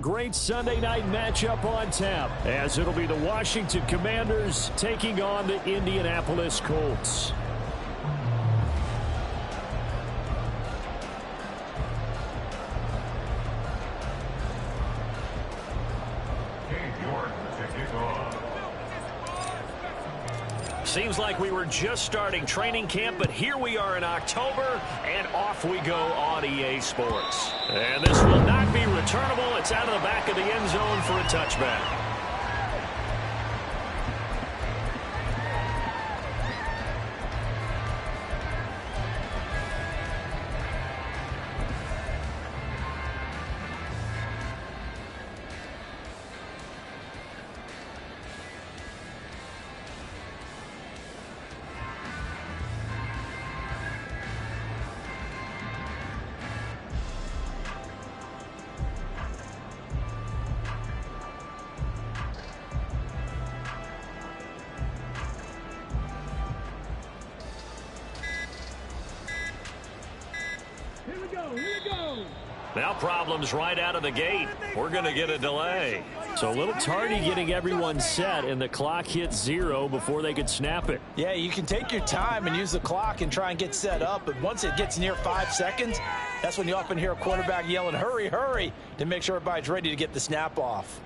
great Sunday night matchup on tap, as it'll be the Washington Commanders taking on the Indianapolis Colts. Seems like we were just starting training camp, but here we are in October, and off we go on EA Sports. And this will not be returnable. It's out of the back of the end zone for a touchback. Now problems right out of the gate. We're going to get a delay. So a little tardy getting everyone set, and the clock hit 0 before they could snap it. Yeah, you can take your time and use the clock and try and get set up, but once it gets near 5 seconds, that's when you often hear a quarterback yelling, hurry, hurry, to make sure everybody's ready to get the snap off.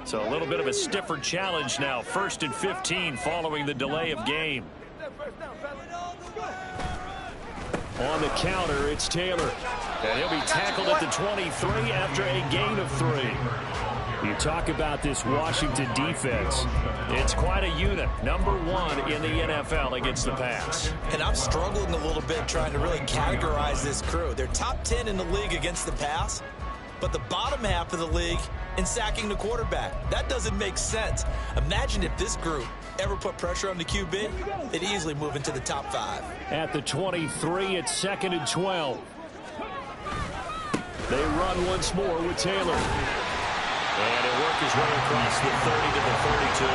So a little bit of a stiffer challenge now. 1st and 15 following the delay of game. On the counter, it's Taylor. And he'll be tackled at the 23 after a gain of 3. You talk about this Washington defense. It's quite a unit. Number 1 in the NFL against the pass. And I'm struggling a little bit trying to really categorize this crew. They're top 10 in the league against the pass, but the bottom half of the league in sacking the quarterback. That doesn't make sense. Imagine if this group ever put pressure on the QB, they'd easily move into the top 5. At the 23, it's 2nd and 12. They run once more with Taylor. And it worked his way across the 30 to the 32.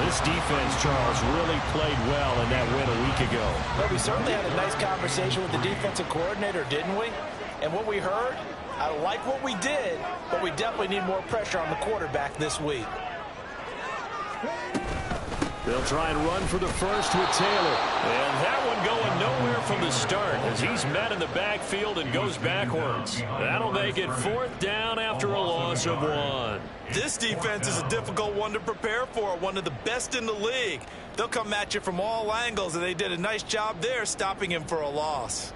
This defense, Charles, really played well in that win a week ago. Well, we certainly had a nice conversation with the defensive coordinator, didn't we? And what we heard, I like what we did, but we definitely need more pressure on the quarterback this week. They'll try and run for the first with Taylor. And that one going nowhere from the start as he's met in the backfield and goes backwards. That'll make it 4th down after a loss of 1. This defense is a difficult one to prepare for, one of the best in the league. They'll come at you from all angles, and they did a nice job there stopping him for a loss.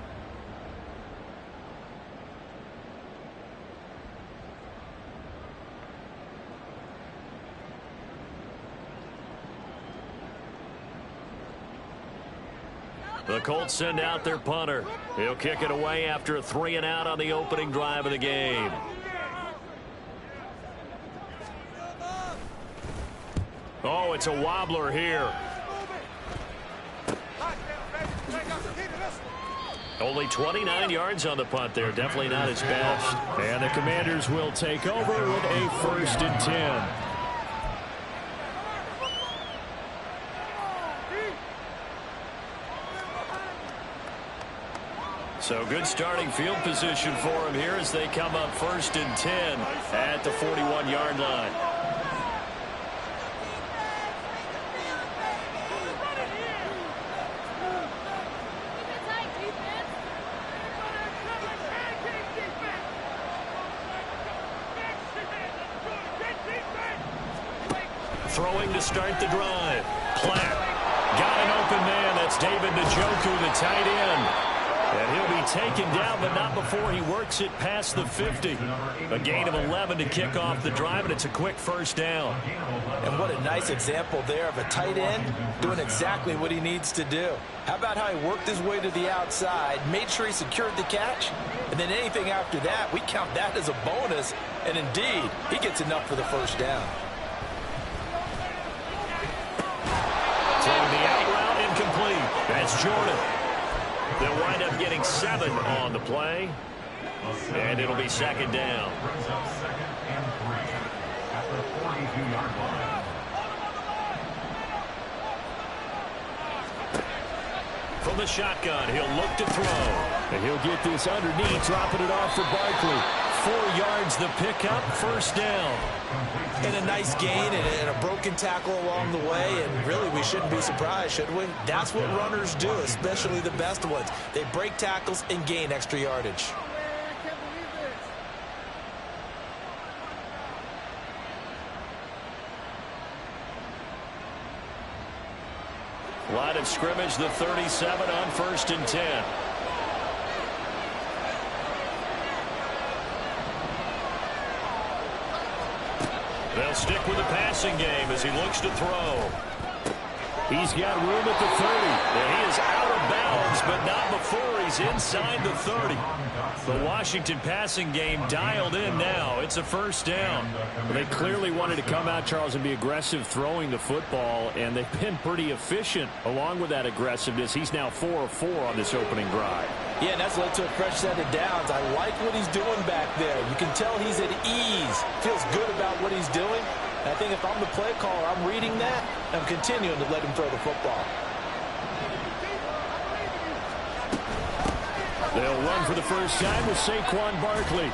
The Colts send out their punter. He'll kick it away after a 3 and out on the opening drive of the game. Oh, it's a wobbler here. Only 29 yards on the punt there. Definitely not his best. And the Commanders will take over with a 1st and 10. So good starting field position for him here as they come up 1st and 10 at the 41-yard line. Throwing to start the drive. Platt got an open man. That's David Njoku, the tight end. And he'll be taken down, but not before he works it past the 50. A gain of 11 to kick off the drive, and it's a quick 1st down. And what a nice example there of a tight end doing exactly what he needs to do. How about how he worked his way to the outside, made sure he secured the catch, and then anything after that, we count that as a bonus. And indeed, he gets enough for the 1st down. Taking the out route, incomplete. That's Jordan. They'll wind up getting 7 on the play, and it'll be 2nd down. From the shotgun, he'll look to throw. And he'll get this underneath, dropping it off for Barkley. 4 yards the pickup, first down. And a nice gain and a broken tackle along the way, and really we shouldn't be surprised, should we? That's what runners do, especially the best ones. They break tackles and gain extra yardage. Line of scrimmage, the 37 on 1st and 10. They'll stick with the passing game as he looks to throw. He's got room at the 30. And he is out of bounds, but not before he's inside the 30. The Washington passing game dialed in now. It's a first down. Well, they clearly wanted to come out, Charles, and be aggressive throwing the football, and they've been pretty efficient along with that aggressiveness. He's now 4 of 4 on this opening drive. Yeah, and that's led to a fresh set of downs. I like what he's doing back there. You can tell he's at ease. Feels good about what he's doing. I think if I'm the play caller, I'm reading that, and I'm continuing to let him throw the football. They'll run for the first time with Saquon Barkley.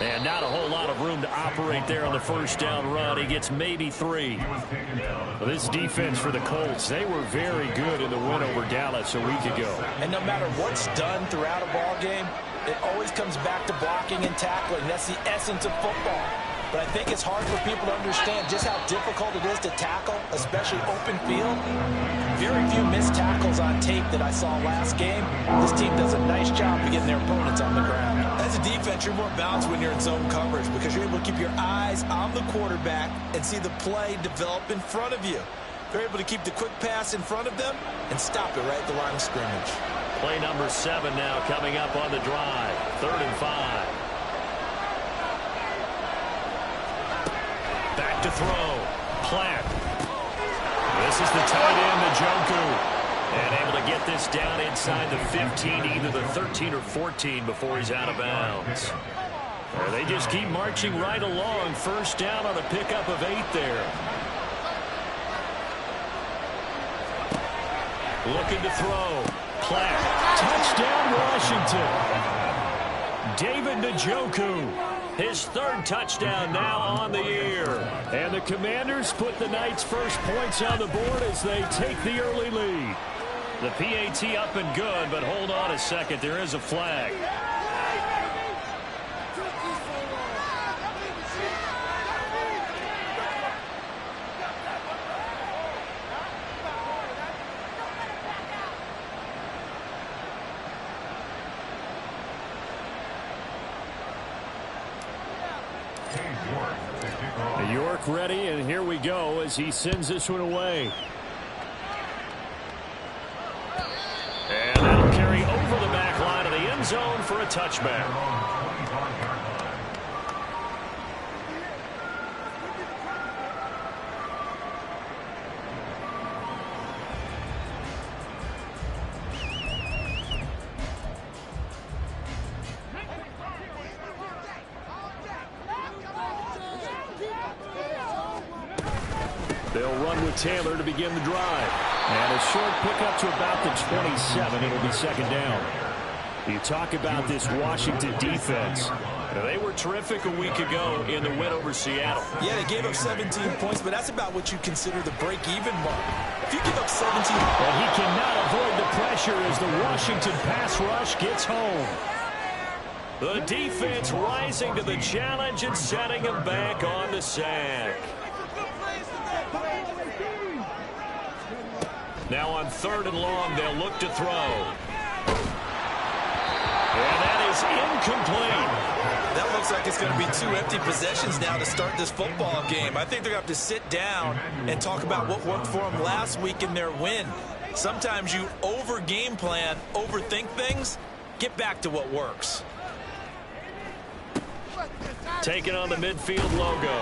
And not a whole lot of room to operate there on the first down run. He gets maybe 3. Well, this defense for the Colts, they were very good in the win over Dallas a week ago. And no matter what's done throughout a ball game, it always comes back to blocking and tackling. That's the essence of football. But I think it's hard for people to understand just how difficult it is to tackle, especially open field. Very few missed tackles on tape that I saw last game. This team does a nice job of getting their opponents on the ground. As a defense, you're more balanced when you're in zone coverage because you're able to keep your eyes on the quarterback and see the play develop in front of you. They're able to keep the quick pass in front of them and stop it right at the line of scrimmage. Play number 7 now coming up on the drive. 3rd and 5. Back to throw. Platt. This is the tight end, Njoku. And able to get this down inside the 15, either the 13 or 14 before he's out of bounds. They just keep marching right along. First down on a pickup of 8 there. Looking to throw. Platt. Touchdown, Washington. David Njoku. His 3rd touchdown now on the year. And the Commanders put the Knights' first points on the board as they take the early lead. The PAT up and good, but hold on a second. There is a flag. York ready, and here we go as he sends this one away. And that'll carry over the back line of the end zone for a touchback. They'll run with Taylor to begin the drive. And a short pickup to about the 27. It'll be second down. You talk about this Washington defense. They were terrific a week ago in the win over Seattle. Yeah, they gave up 17 points, but that's about what you consider the break-even mark. If you give up 17... And he cannot avoid the pressure as the Washington pass rush gets home. The defense rising to the challenge and setting him back on the sack. Now on 3rd and long, they'll look to throw. And that is incomplete. That looks like it's going to be 2 empty possessions now to start this football game. I think they're going to have to sit down and talk about what worked for them last week in their win. Sometimes you over-game plan, overthink things, get back to what works. Taking on the midfield logo.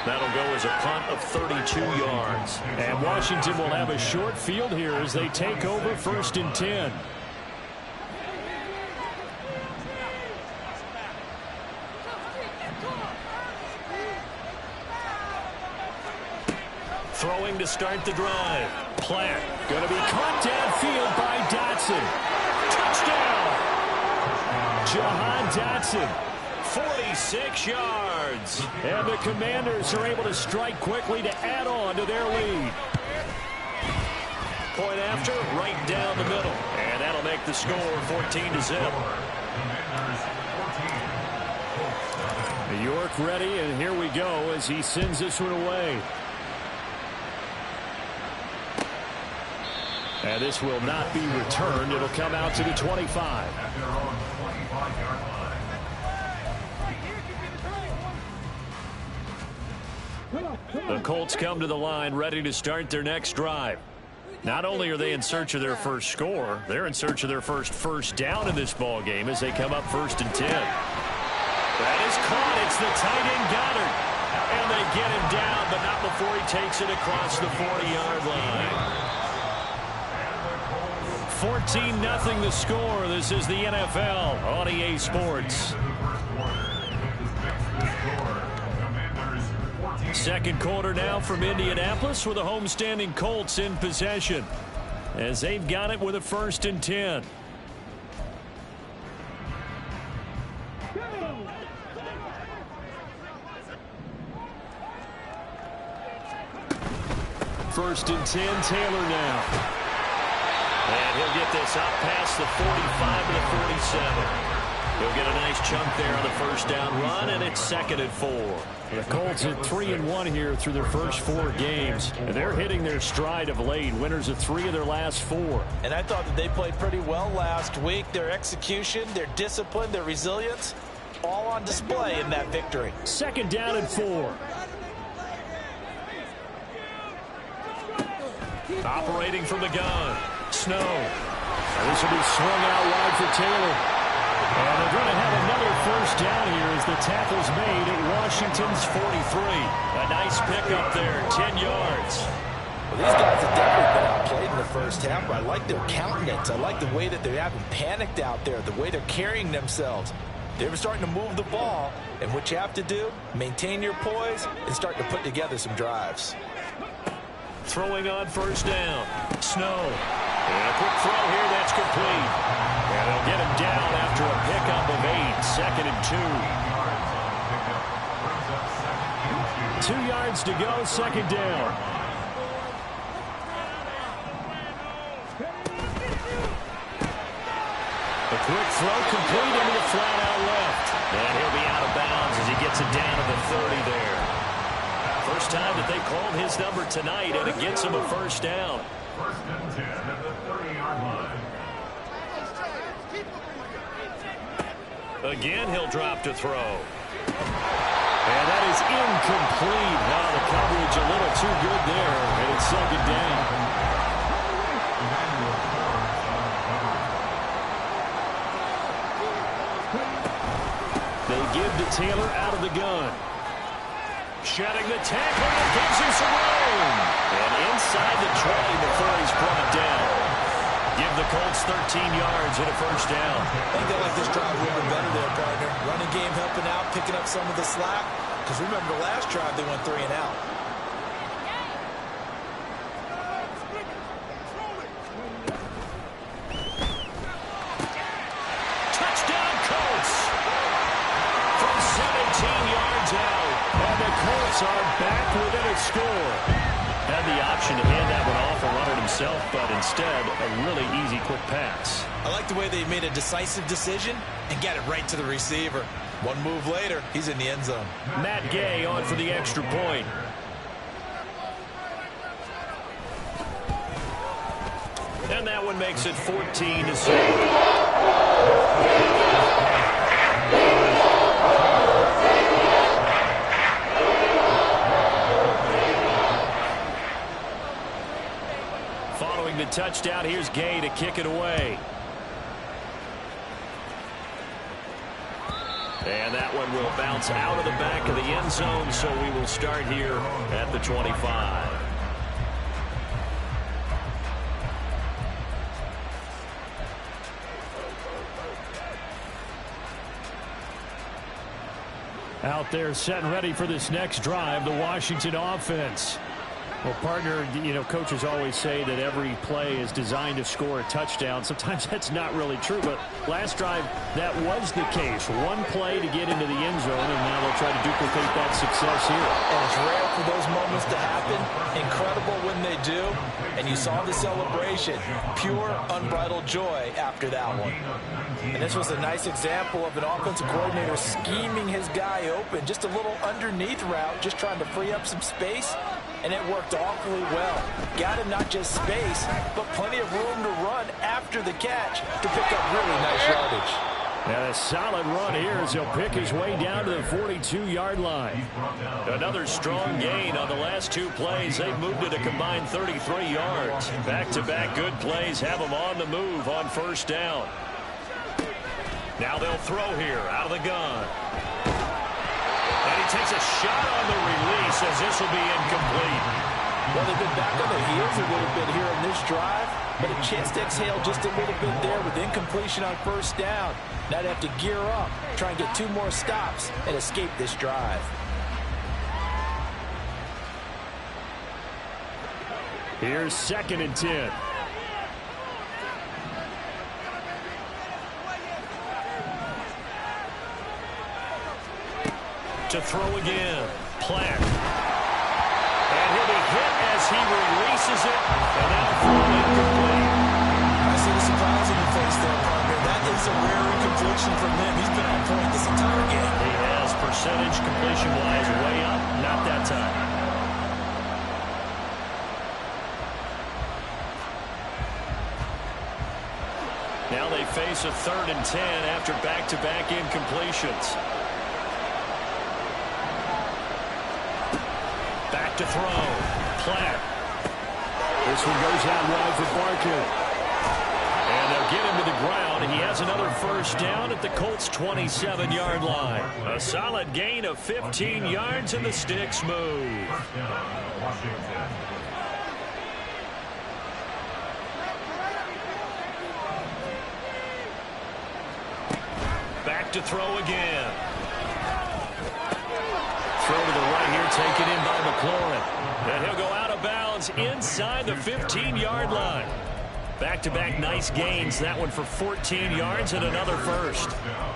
That'll go as a punt of 32 yards. And Washington will have a short field here as they take over 1st and 10. Throwing to start the drive. Platt going to be caught downfield by Dotson. Touchdown! Jahan Dotson, 46 yards. And the Commanders are able to strike quickly to add on to their lead. Point after, right down the middle. And that'll make the score 14-0. York ready, and here we go as he sends this one away. And this will not be returned. It'll come out to the 25. The Colts come to the line ready to start their next drive. Not only are they in search of their first score, they're in search of their first down in this ball game as they come up 1st and 10. That is caught. It's the tight end Goddard. And they get him down, but not before he takes it across the 40-yard line. 14-0 the score. This is the NFL on EA Sports. Second quarter now from Indianapolis with the homestanding Colts in possession as they've got it with a 1st and 10. First and 10, Taylor now. And he'll get this up past the 45 to the 47. He'll get a nice chunk there on the first down run, and it's 2nd and 4. The Colts at 3-1 here through their first 4 games. And they're hitting their stride of late. Winners of 3 of their last 4. And I thought that they played pretty well last week. Their execution, their discipline, their resilience, all on display in that victory. 2nd down and 4. Operating from the gun, Snow. And this will be swung out wide for Taylor. And they're going to have another first down here as the tackle's made at Washington's 43. A nice pickup there, 10 yards. Well, these guys have definitely been outplayed in the first half, but I like their countenance. I like the way that they haven't panicked out there, the way they're carrying themselves. They were starting to move the ball, and what you have to do, maintain your poise and start to put together some drives. Throwing on first down, Snow. And a quick throw here, that's complete. And they'll get him down after a pickup of 8, 2nd and 2. 2 yards to go, 2nd down. A quick throw complete into the flat out left. And he'll be out of bounds as he gets it down to the 30 there. First time that they called his number tonight, and it gets him a first down. 1st and 10 at the 30-yard line. Again, he'll drop to throw. And that is incomplete. Now the coverage a little too good there, and it's 2nd down. They give to Taylor out of the gun. Shedding the tackle, and gives him some room. And inside the 20 before he's brought down. Give the Colts 13 yards and a first down. I think they like this drive a little bit better there, partner. Running game helping out, picking up some of the slack. Because remember the last drive, they went 3 and out. Touchdown, Colts. From 17 yards out. And the Colts are back within a score. Had the option to hand that one off and run it himself, but instead, a really easy, quick pass. I like the way they made a decisive decision and got it right to the receiver. One move later, he's in the end zone. Matt Gay on for the extra point. And that one makes it 14-7. Following the touchdown, here's Gay to kick it away. And that one will bounce out of the back of the end zone, so we will start here at the 25. Out there set and ready for this next drive, the Washington offense. Well, partner, you know, coaches always say that every play is designed to score a touchdown. Sometimes that's not really true, but last drive, that was the case. One play to get into the end zone, and now they'll try to duplicate that success here. And it's rare for those moments to happen. Incredible when they do. And you saw the celebration. Pure, unbridled joy after that one. And this was a nice example of an offensive coordinator scheming his guy open. Just a little underneath route, just trying to free up some space. And it worked awfully well. Got him not just space, but plenty of room to run after the catch to pick up really nice yardage. And a solid run here as he'll pick his way down to the 42-yard line. Another strong gain on the last two plays. They've moved it a combined 33 yards. Back-to-back good plays have them on the move on first down. Now they'll throw here out of the gun. And he takes a shot on the release as this will be incomplete. Well, they've been back on their heels a little bit here in this drive, but a chance to exhale just a little bit there with incompletion on first down. Now they have to gear up, try and get 2 more stops, and escape this drive. Here's 2nd and 10. To throw again. Platt. And he'll be hit as he releases it. And now thrown incomplete. I see the surprise in your face there, partner. That is a rare incompletion from him. He's been on point this entire game. He has percentage completion-wise way up. Not that time. Now they face a 3rd and 10 after back-to-back incompletions. Back to throw. Platt. This one goes out wide for Barkley. And they'll get him to the ground, and he has another first down at the Colts' 27-yard line. A solid gain of 15 yards, and the sticks move. Back to throw again. Throw to the right here, taken in by McLaurin. And he'll go out of bounds inside the 15-yard line. Back-to-back nice gains. That one for 14 yards and another first.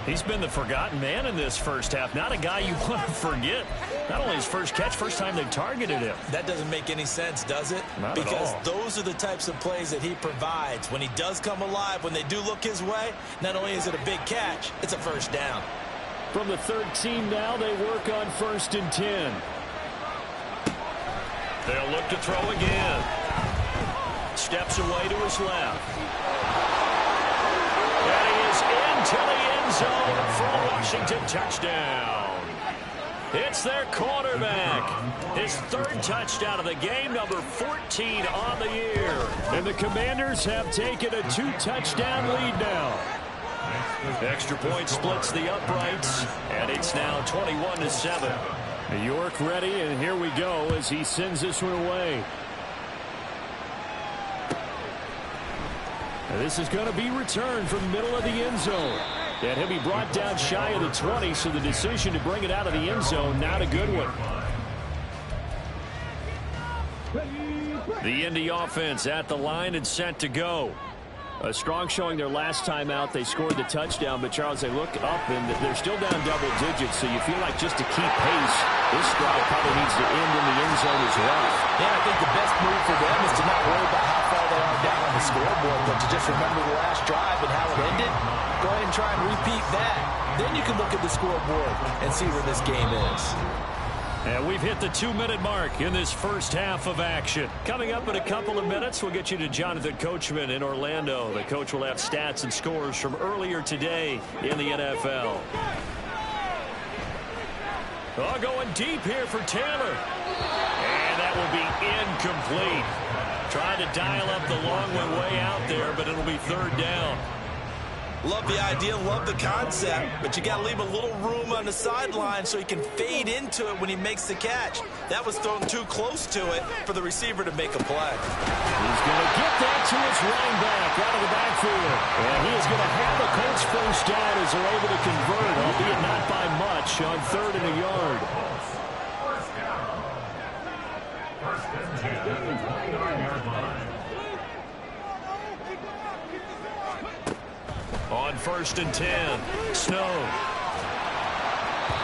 He's been the forgotten man in this first half. Not a guy you want to forget. Not only his first catch, first time they targeted him. That doesn't make any sense, does it? Not because at all. those are the types of plays that he provides. When he does come alive, when they do look his way, not only is it a big catch, it's a first down. From the 13 now, they work on 1st and 10. They'll look to throw again. Steps away to his left. And he is into the end zone for a Washington touchdown. It's their quarterback. His 3rd touchdown of the game, number 14 on the year. And the Commanders have taken a 2-touchdown lead now. Extra point splits the uprights, and it's now 21-7. New York ready, and here we go as he sends this one away. And this is going to be returned from the middle of the end zone. And he'll be brought down shy of the 20, so the decision to bring it out of the end zone, not a good one. The Indy offense at the line and set to go. A strong showing their last time out. They scored the touchdown, but, Charles, they look up, and they're still down double digits, so you feel like just to keep pace, this drive probably needs to end in the end zone as well. Yeah, I think the best move for them is to not worry about how far they are down on the scoreboard, but to just remember the last drive and how it ended. Go ahead and try and repeat that. Then you can look at the scoreboard and see where this game is. And we've hit the 2-minute mark in this first half of action. Coming up in a couple of minutes, we'll get you to Jonathan Coachman in Orlando. The coach will have stats and scores from earlier today in the NFL. Oh, going deep here for Taylor. And that will be incomplete. Trying to dial up the long one way out there, but it'll be 3rd down. Love the idea, love the concept, but you got to leave a little room on the sideline so he can fade into it when he makes the catch. That was thrown too close to it for the receiver to make a play. He's going to get that to his running back out of the backfield. And he is going to have the Colts first down as they're able to convert, albeit not by much, on 3rd and a yard. 20-yard line. On 1st and 10, Snow.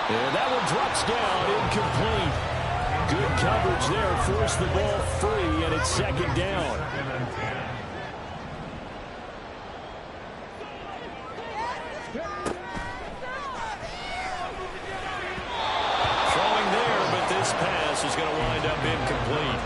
And that one drops down, incomplete. Good coverage there, forced the ball free, and it's 2nd down. Throwing there, but this pass is going to wind up incomplete.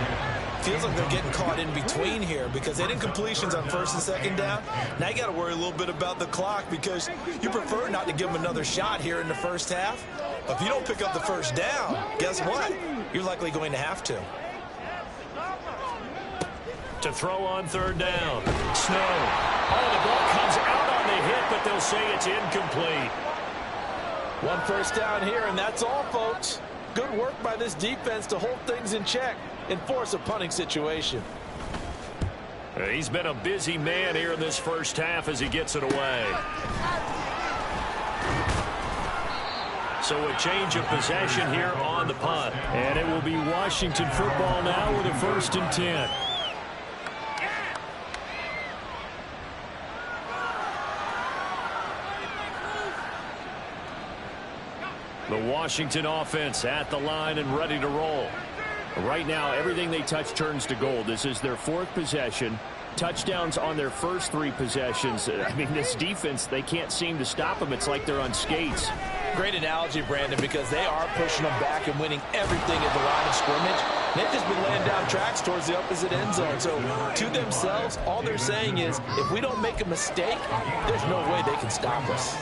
Feels like they're getting caught in between here because they did incompletions on 1st and 2nd down. Now you got to worry a little bit about the clock because you prefer not to give them another shot here in the first half. But if you don't pick up the 1st down, guess what? You're likely going to have to. To throw on 3rd down, Snow. Oh, the ball comes out on the hit, but they'll say it's incomplete. 1 first down here, and that's all, folks. Good work by this defense to hold things in check and force a punting situation. He's been a busy man here in this first half as he gets it away. So a change of possession here on the punt. And it will be Washington football now with a 1st and 10. The Washington offense at the line and ready to roll. Right now, everything they touch turns to gold. This is their 4th possession. Touchdowns on their first 3 possessions. I mean, this defense, they can't seem to stop them. It's like they're on skates. Great analogy, Brandon, because they are pushing them back and winning everything at the line of scrimmage. They've just been laying down tracks towards the opposite end zone. So to themselves, all they're saying is, if we don't make a mistake, there's no way they can stop us.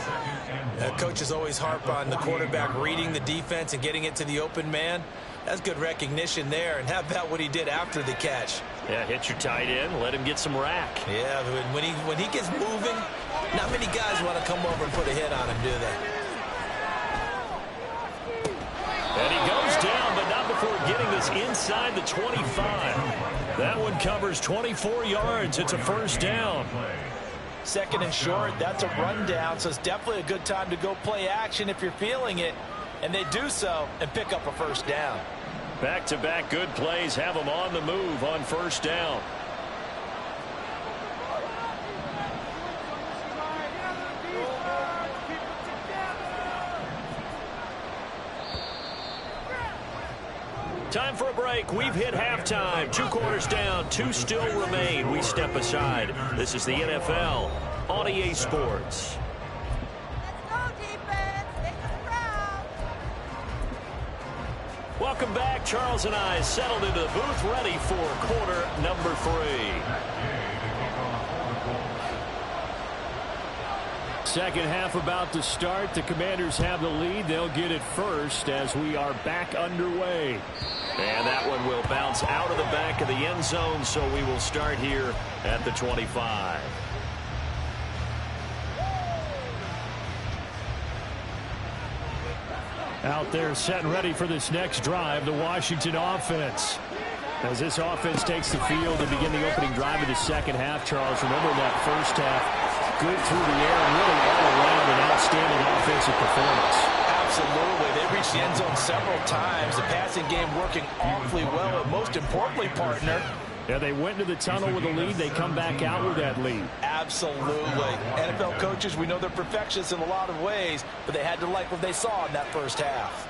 Coaches always harp on the quarterback reading the defense and getting it to the open man. That's good recognition there. And how about what he did after the catch? Yeah, hit your tight end, let him get some rack. Yeah, when he gets moving, not many guys want to come over and put a hit on him, do they? And he goes down, but not before getting this inside the 25. That one covers 24 yards. It's a 1st down. 2nd and short, that's a rundown, so it's definitely a good time to go play action if you're feeling it. And they do so and pick up a 1st down. Back-to-back good plays have them on the move on 1st down. Time for a break. We've hit halftime. 2 quarters down. 2 still remain. We step aside. This is the NFL on EA Sports. Welcome back. Charles and I settled into the booth ready for quarter number 3. Second half about to start. The Commanders have the lead. They'll get it first as we are back underway. And that one will bounce out of the back of the end zone, so we will start here at the 25. Out there set and ready for this next drive, the Washington offense. As this offense takes the field to begin the opening drive of the second half, Charles, remember that first half, good through the air and really all around an outstanding offensive performance. Absolutely. They reached the end zone several times. The passing game working awfully well, and most importantly, partner, yeah, they went into the tunnel with a lead. They come back out with that lead. Absolutely. NFL coaches, we know they're perfectionists in a lot of ways, but they had to like what they saw in that first half.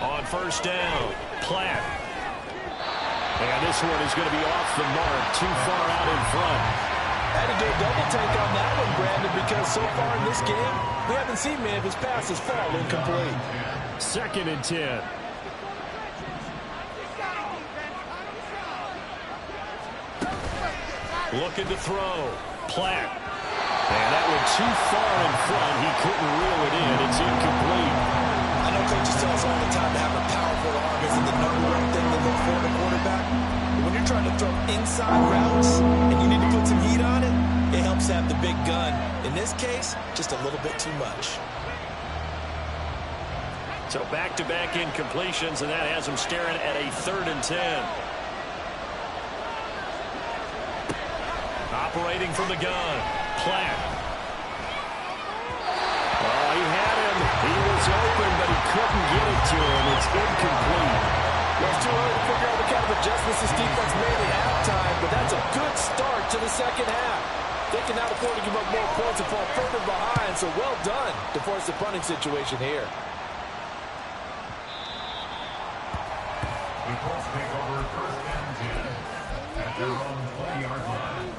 On 1st down, Platt. And this one is going to be off the mark, too far out in front. Had to do a double take on that one, Brandon, because so far in this game, we haven't seen many of his passes fall incomplete. 2nd and 10. Looking to throw. Platt. And that one too far in front. He couldn't reel it in. It's incomplete. I know coaches tell us all the time to have a powerful arm isn't the #1 thing to look for in a quarterback. But when you're trying to throw inside routes and you need to put some heat on it, it helps have the big gun. In this case, just a little bit too much. So back-to-back incompletions, and that has them staring at a 3rd and 10. Operating from the gun, Platt. Oh, he had him. He was open, but he couldn't get it to him. It's incomplete. kind of adjustments this defense made at halftime, but that's a good start to the second half. They can now afford to give up more points and fall further behind, so well done to force the punting situation here. The Colts take over first and 10 at their own 20-yard line.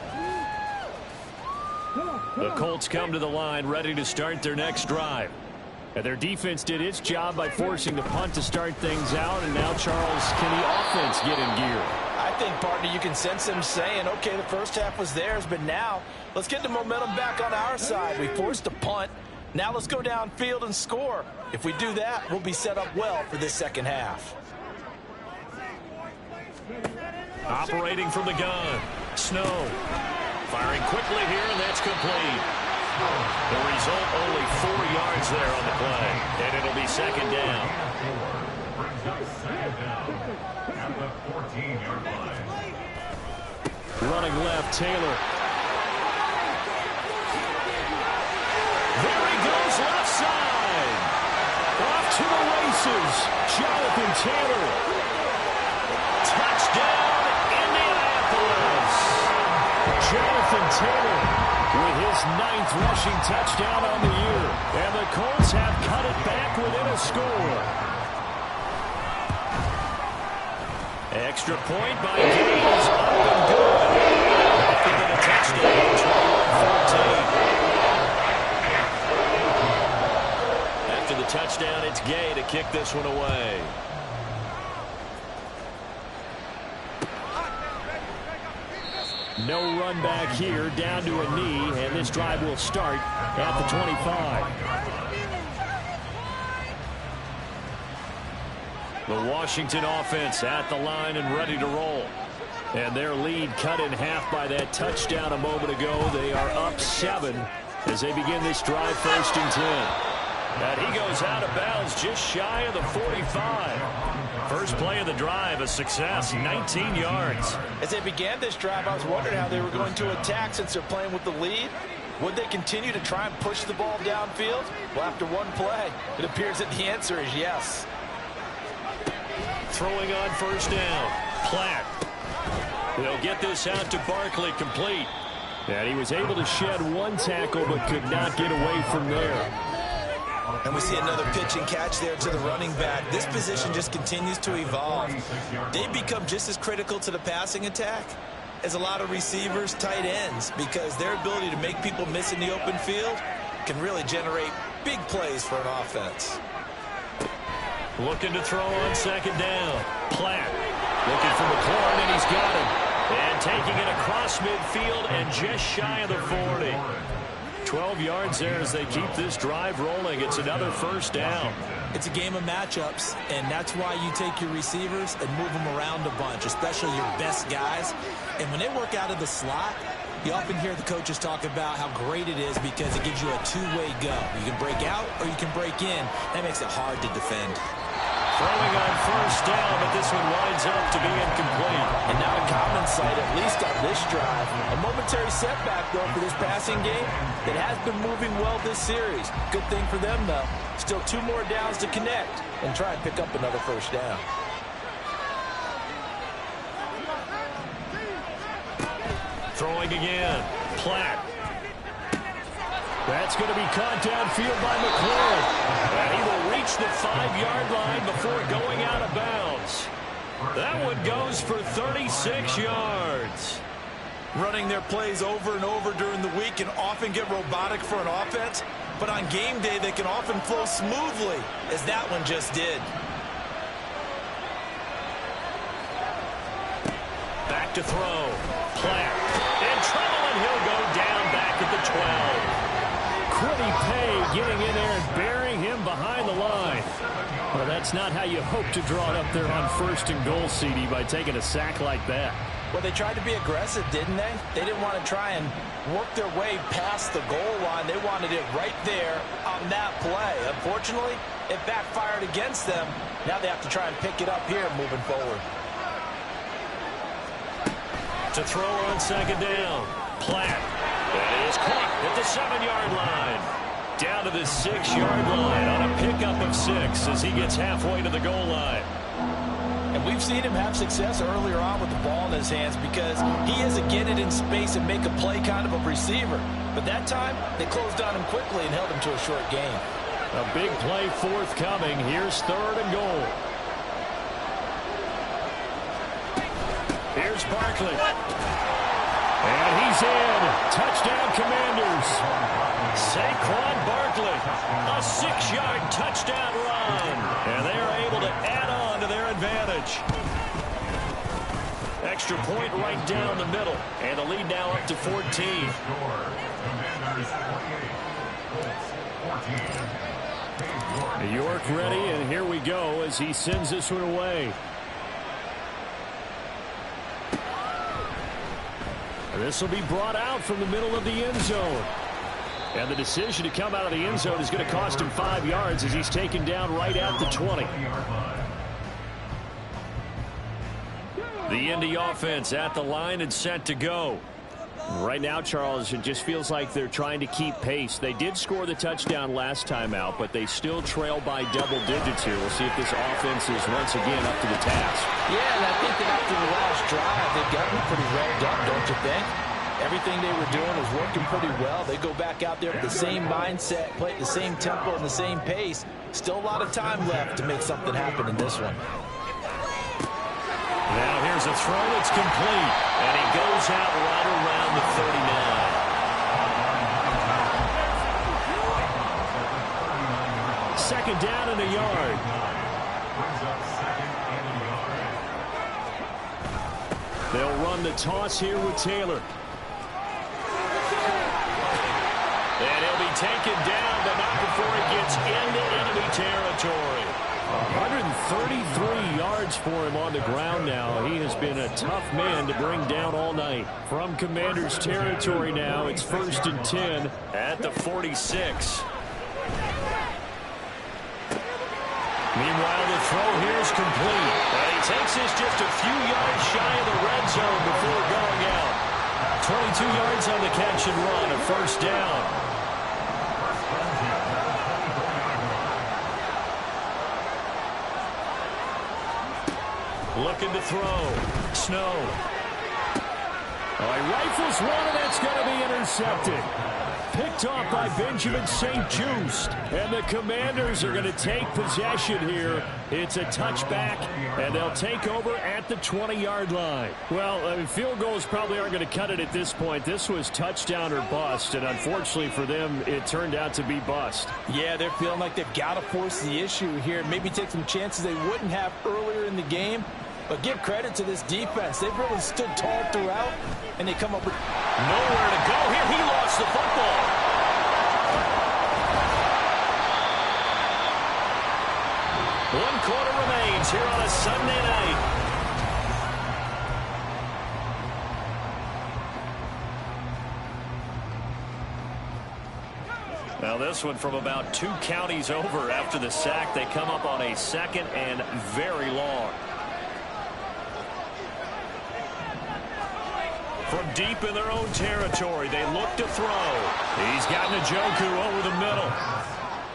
The Colts come to the line ready to start their next drive. And their defense did its job by forcing the punt to start things out, and now Charles, can the offense get in gear? I think, partner, you can sense them saying, okay, the first half was theirs, but now let's get the momentum back on our side. We forced a punt. Now let's go downfield and score. If we do that, we'll be set up well for this second half. Operating from the gun, Snow. Firing quickly here, and that's complete. The result, only 4 yards there on the play, and it'll be second down. Brings up second down at the 14-yard line. Running left, Taylor. There he goes, left side. Off to the races, Jonathan Taylor. Touchdown, Indianapolis. Jonathan Taylor with his 9th rushing touchdown on the year. And the Colts have cut it back within a score. Extra point by Gaines, up and good. Nothing but a touchdown, 21-14. After the touchdown, it's Gay to kick this one away. No run back here, down to a knee, and this drive will start at the 25. The Washington offense at the line and ready to roll. And their lead cut in half by that touchdown a moment ago. They are up 7 as they begin this drive, 1st and 10. And he goes out of bounds just shy of the 45. First play of the drive, a success, 19 yards. As they began this drive, I was wondering how they were going to attack since they're playing with the lead. Would they continue to try and push the ball downfield? Well, after one play, it appears that the answer is yes. Throwing on first down, Platt. They'll get this out to Barkley, complete. And he was able to shed one tackle but could not get away from there. And we see another pitch and catch there to the running back. This position just continues to evolve. They become just as critical to the passing attack as a lot of receivers, tight ends, because their ability to make people miss in the open field can really generate big plays for an offense. Looking to throw on second down. Platt looking for McLaurin, and he's got him. And taking it across midfield and just shy of the 40. 12 yards there as they keep this drive rolling. It's another first down. It's a game of matchups, and that's why you take your receivers and move them around a bunch, especially your best guys. And when they work out of the slot, you often hear the coaches talk about how great it is because it gives you a two-way go. You can break out or you can break in. That makes it hard to defend. Throwing on first down, but this one winds up to be incomplete. And now a common sight, at least on this drive. A momentary setback, though, for this passing game that has been moving well this series. Good thing for them, though. Still 2 more downs to connect and try and pick up another first down. Throwing again. Platt. That's going to be caught downfield by McLaurin. And he will reach the 5-yard line before going out of bounds. That one goes for 36 yards. Running their plays over and over during the week can often get robotic for an offense, but on game day they can often flow smoothly, as that one just did. Back to throw. Platt. In trouble, and he'll go down back at the 12. Quiddy Pay getting in there and burying him behind the line. Well, that's not how you hope to draw it up there on 1st and goal, CD, by taking a sack like that. Well, they tried to be aggressive, didn't they? They didn't want to try and work their way past the goal line. They wanted it right there on that play. Unfortunately, it backfired against them. Now they have to try and pick it up here moving forward. To throw on second down. Platt. That is caught at the 7-yard line. Down to the 6-yard line on a pickup of 6 as he gets halfway to the goal line. And we've seen him have success earlier on with the ball in his hands because he has to get it in space and make a play kind of a receiver. But that time, they closed on him quickly and held him to a short gain. A big play forthcoming. Here's 3rd and goal. Here's Barkley. And he's in. Touchdown, Commanders. Saquon Barkley. A 6-yard touchdown run. And they are able to add on to their advantage. Extra point right down the middle. And the lead now up to 14. Commanders 48, 14. York ready, and here we go as he sends this one away. This will be brought out from the middle of the end zone. And the decision to come out of the end zone is going to cost him 5 yards as he's taken down right at the 20. The Indy offense at the line and set to go. Right now, Charles, it just feels like they're trying to keep pace. They did score the touchdown last time out, but they still trail by double digits here. We'll see if this offense is once again up to the task. Yeah, and I think that after the last drive, they've gotten pretty revved up, don't you think? Everything they were doing was working pretty well. They go back out there with the same mindset, play at the same tempo and the same pace. Still a lot of time left to make something happen in this one. Now here's a throw that's complete, and he goes out right around the 39. Second down and a yard. They'll run the toss here with Taylor. And he'll be taken down, but not before he gets into enemy territory. 133 yards for him on the ground now. He has been a tough man to bring down all night. From Commanders territory now, it's 1st and 10 at the 46. Meanwhile, the throw here is complete. And he takes this just a few yards shy of the red zone before going out. 22 yards on the catch and run, a 1st down. Looking to throw. Snow. Oh, he rifles one, and that's going to be intercepted. Picked off by Benjamin St-Juste. And the Commanders are going to take possession here. It's a touchback, and they'll take over at the 20-yard line. Well, I mean, field goals probably aren't going to cut it at this point. This was touchdown or bust, and unfortunately for them, it turned out to be bust. Yeah, they're feeling like they've got to force the issue here. Maybe take some chances they wouldn't have earlier in the game. But give credit to this defense. They've really stood tall throughout, and they come up with nowhere to go here. He lost the football. One quarter remains here on a Sunday night. Now this one from about 2 counties over after the sack. They come up on a 2nd and very long. From deep in their own territory, they look to throw. He's got Njoku over the middle.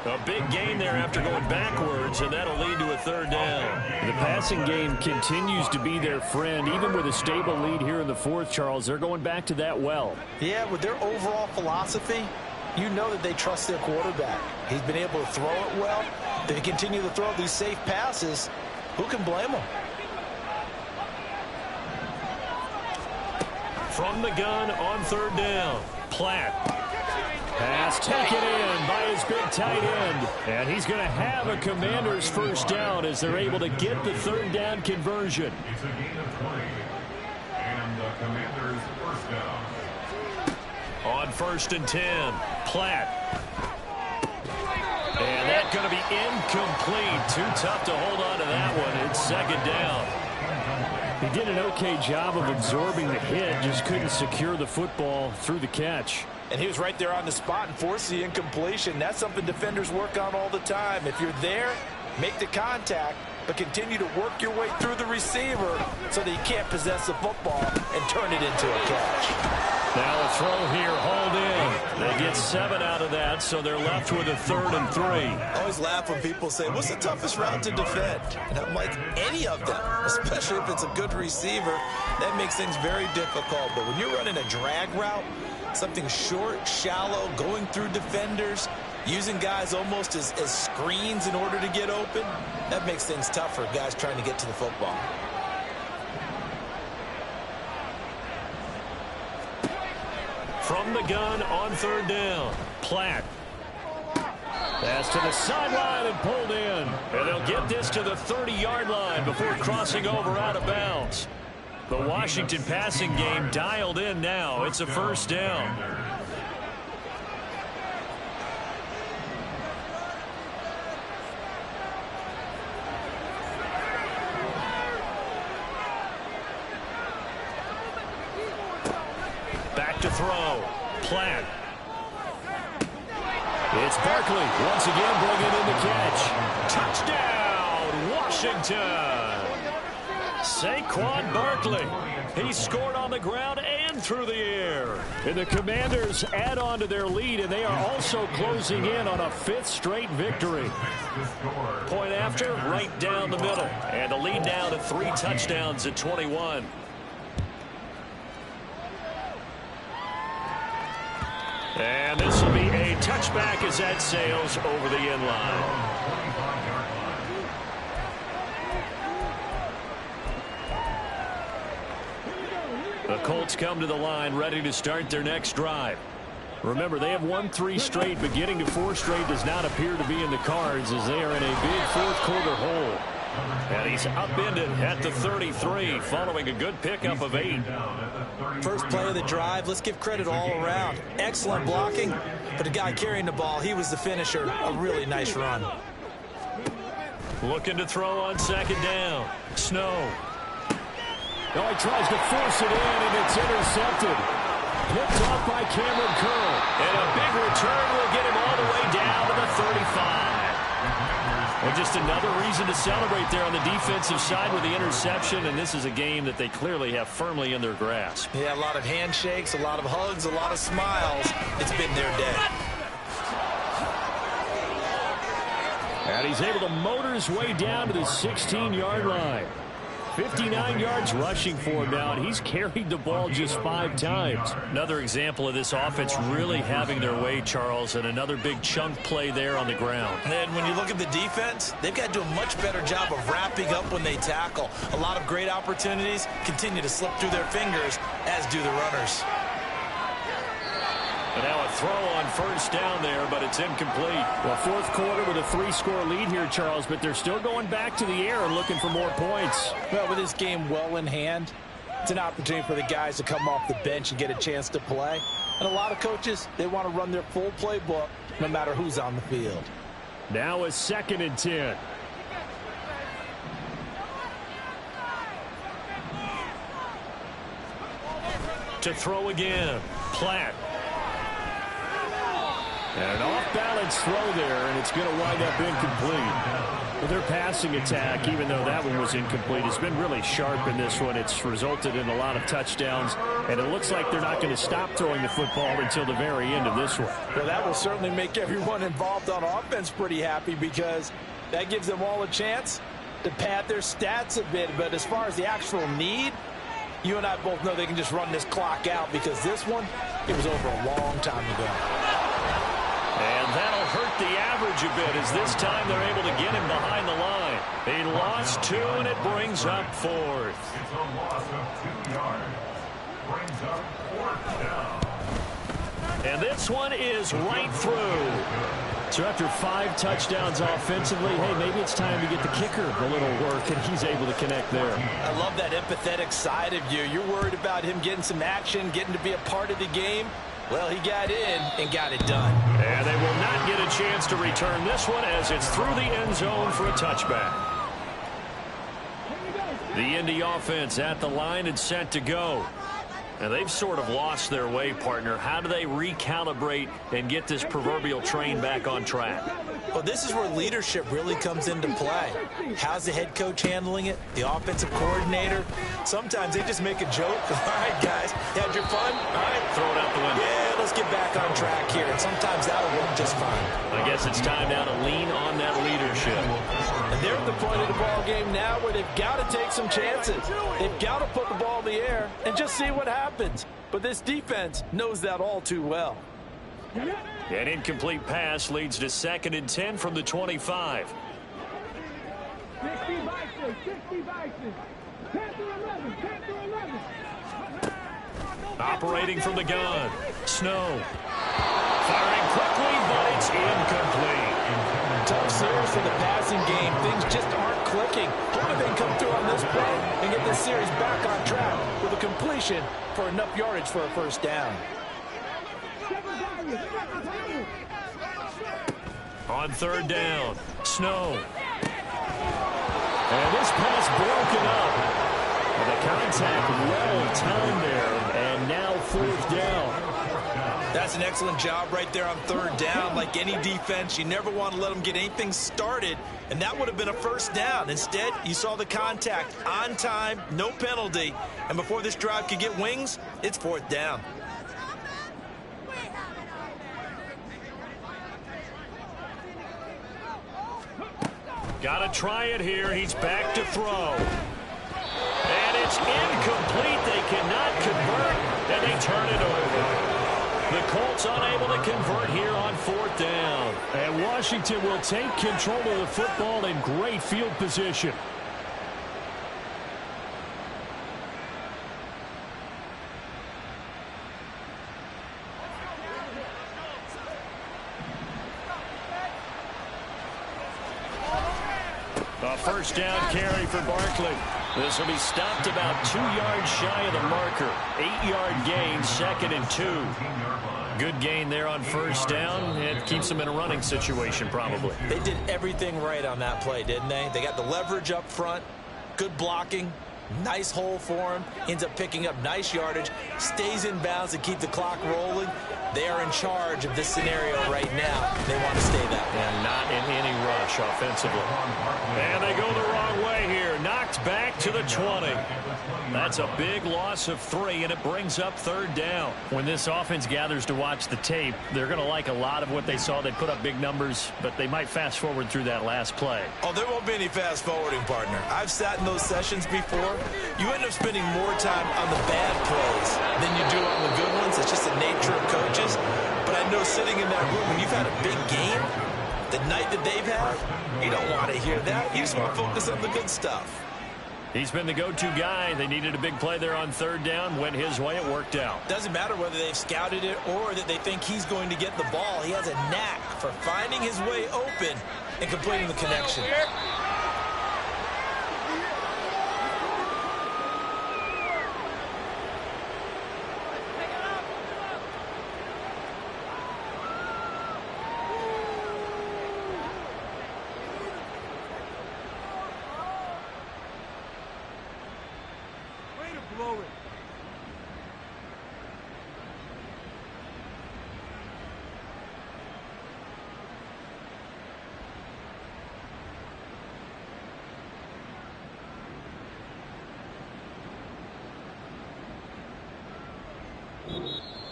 A big gain there after going backwards, and that'll lead to a 3rd down. The passing game continues to be their friend. Even with a stable lead here in the 4th, Charles, they're going back to that well. Yeah, with their overall philosophy, you know that they trust their quarterback. He's been able to throw it well. They continue to throw these safe passes. Who can blame them? From the gun on 3rd down. Platt. Pass taken in by his big tight end. And he's going to have a Commanders 1st down as they're able to get the 3rd down conversion. It's a gain of 20. And the Commanders 1st down. On 1st and 10. Platt. And that's going to be incomplete. Too tough to hold on to that one. It's 2nd down. He did an okay job of absorbing the hit, just couldn't secure the football through the catch. And he was right there on the spot and forced the incompletion. That's something defenders work on all the time. If you're there, make the contact, but continue to work your way through the receiver so that you can't possess the football and turn it into a catch. Now a throw here, hauled in. They get 7 out of that, so they're left with a 3rd and 3. I always laugh when people say, what's the toughest route to defend? And I'm like, any of them, especially if it's a good receiver. That makes things very difficult. But when you're running a drag route, something short, shallow, going through defenders, using guys almost as screens in order to get open, that makes things tough for guys trying to get to the football. From the gun on 3rd down, Platt. Pass to the sideline and pulled in. And they'll get this to the 30-yard line before crossing over out of bounds. The Washington passing game dialed in now. It's a 1st down. Back to throw. Platt. It's Barkley once again bringing in the catch. Touchdown, Washington. Saquon Barkley. He scored on the ground and through the air. And the Commanders add on to their lead, and they are also closing in on a 5th straight victory. Point after, right down the middle. And the lead now to 3 touchdowns at 21. And this will be a touchback as that sails over the end line. The Colts come to the line ready to start their next drive. Remember, they have won 3 straight, but getting to 4 straight does not appear to be in the cards as they are in a big 4th quarter hole. And he's upended at the 33 following a good pickup of 8. First play of the drive, let's give credit all around. Excellent blocking, but the guy carrying the ball, he was the finisher. A really nice run. Looking to throw on 2nd down. Snow. Oh, he tries to force it in, and it's intercepted. Picked off by Cameron Curl. And a big return will get him all the way down to the 35. Well, just another reason to celebrate there on the defensive side with the interception, and this is a game that they clearly have firmly in their grasp. Yeah, a lot of handshakes, a lot of hugs, a lot of smiles. It's been their day. And he's able to motor his way down to the 16-yard line. 59 yards rushing for him now, and he's carried the ball just 5 times. Another example of this offense really having their way, Charles, and another big chunk play there on the ground. And when you look at the defense, they've got to do a much better job of wrapping up when they tackle. A lot of great opportunities continue to slip through their fingers, as do the runners. And now a throw on 1st down there, but it's incomplete. Well, 4th quarter with a 3-score lead here, Charles, but they're still going back to the air and looking for more points. Well, with this game well in hand, it's an opportunity for the guys to come off the bench and get a chance to play. And a lot of coaches, they want to run their full playbook no matter who's on the field. Now a 2nd and 10. To throw again, Platt. And an off-balance throw there, and it's going to wind up incomplete. Well, their passing attack, even though that one was incomplete, has been really sharp in this one. It's resulted in a lot of touchdowns, and it looks like they're not going to stop throwing the football until the very end of this one. Well, that will certainly make everyone involved on offense pretty happy because that gives them all a chance to pad their stats a bit. But as far as the actual need, you and I both know they can just run this clock out because this one, it was over a long time ago. And that'll hurt the average a bit as this time they're able to get him behind the line. He lost 2, and it brings up 4th. It's a loss of 2 yards. Brings up 4th down. And this one is right through. So after 5 touchdowns offensively, hey, maybe it's time to get the kicker a little work, and he's able to connect there. I love that empathetic side of you. You're worried about him getting some action, getting to be a part of the game. Well, he got in and got it done. And they will not get a chance to return this one as it's through the end zone for a touchback. The Indy offense at the line and set to go. And they've sort of lost their way, partner. How do they recalibrate and get this proverbial train back on track? Well, this is where leadership really comes into play. How's the head coach handling it? The offensive coordinator? Sometimes they just make a joke. All right, guys, you had your fun? All right, throw it out the window. Yeah, let's get back on track here. And sometimes that'll work just fine. I guess it's time now to lean on that leadership. And they're at the point of the ball game now where they've got to take some chances. They've got to put the ball in the air and just see what happens. But this defense knows that all too well. An incomplete pass leads to 2nd and 10 from the 25. Operating from the gun. Snow. Firing quickly, but it's incomplete. Tough series for the passing game. Things just aren't clicking. Hoping they can come through on this play and get this series back on track with a completion for enough yardage for a first down. On 3rd down, Snow. And this pass broken up. And the contact well timed there, and now 4th down. That's an excellent job right there on 3rd down. Like any defense, you never want to let them get anything started, and that would have been a first down. Instead, you saw the contact on time, no penalty, and before this drive could get wings, it's 4th down. Got to try it here. He's back to throw. And it's incomplete. They cannot convert, and they turn it over. The Colts unable to convert here on 4th down. And Washington will take control of the football in great field position. A first down carry for Barkley. This will be stopped about 2 yards shy of the marker. 8-yard gain, 2nd and 2. Good gain there on first down. It keeps them in a running situation probably. They did everything right on that play, didn't they? They got the leverage up front, good blocking, nice hole for him, ends up picking up nice yardage, stays in bounds to keep the clock rolling. They are in charge of this scenario right now. They want to stay that way. And not in any rush offensively. And they go the wrong way here. Knocked back to the 20. That's a big loss of 3, and it brings up 3rd down. When this offense gathers to watch the tape, they're going to like a lot of what they saw. They put up big numbers, but they might fast forward through that last play. Oh, there won't be any fast forwarding, partner. I've sat in those sessions before. You end up spending more time on the bad plays than you do on the good ones. It's just the nature of coaches. But I know sitting in that room, when you've had a big game, the night that they've had, you don't want to hear that. You just want to focus on the good stuff. He's been the go-to guy. They needed a big play there on 3rd down. Went his way. It worked out. Doesn't matter whether they've scouted it or that they think he's going to get the ball. He has a knack for finding his way open and completing the connection.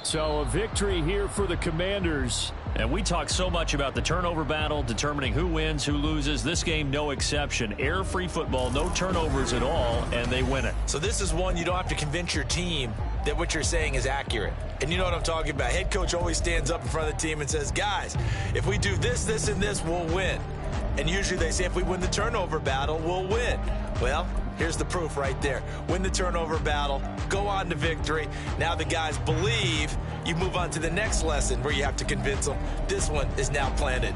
So a victory here for the Commanders. And we talk so much about the turnover battle, determining who wins, who loses. This game, no exception. Error-free football, no turnovers at all, and they win it. So this is one you don't have to convince your team that what you're saying is accurate. And you know what I'm talking about. Head coach always stands up in front of the team and says, guys, if we do this, this, and this, we'll win. And usually they say if we win the turnover battle, we'll win. Well, here's the proof right there. Win the turnover battle, go on to victory. Now the guys believe. You move on to the next lesson where you have to convince them. This one is now planted.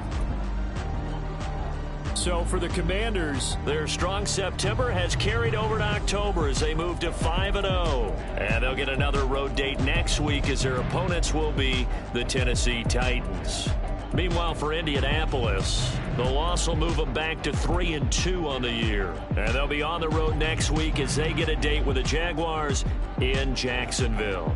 So for the Commanders, their strong September has carried over to October as they move to 5-0. And they'll get another road date next week as their opponents will be the Tennessee Titans. Meanwhile, for Indianapolis, The loss will move them back to 3-2 on the year. And they'll be on the road next week as they get a date with the Jaguars in Jacksonville.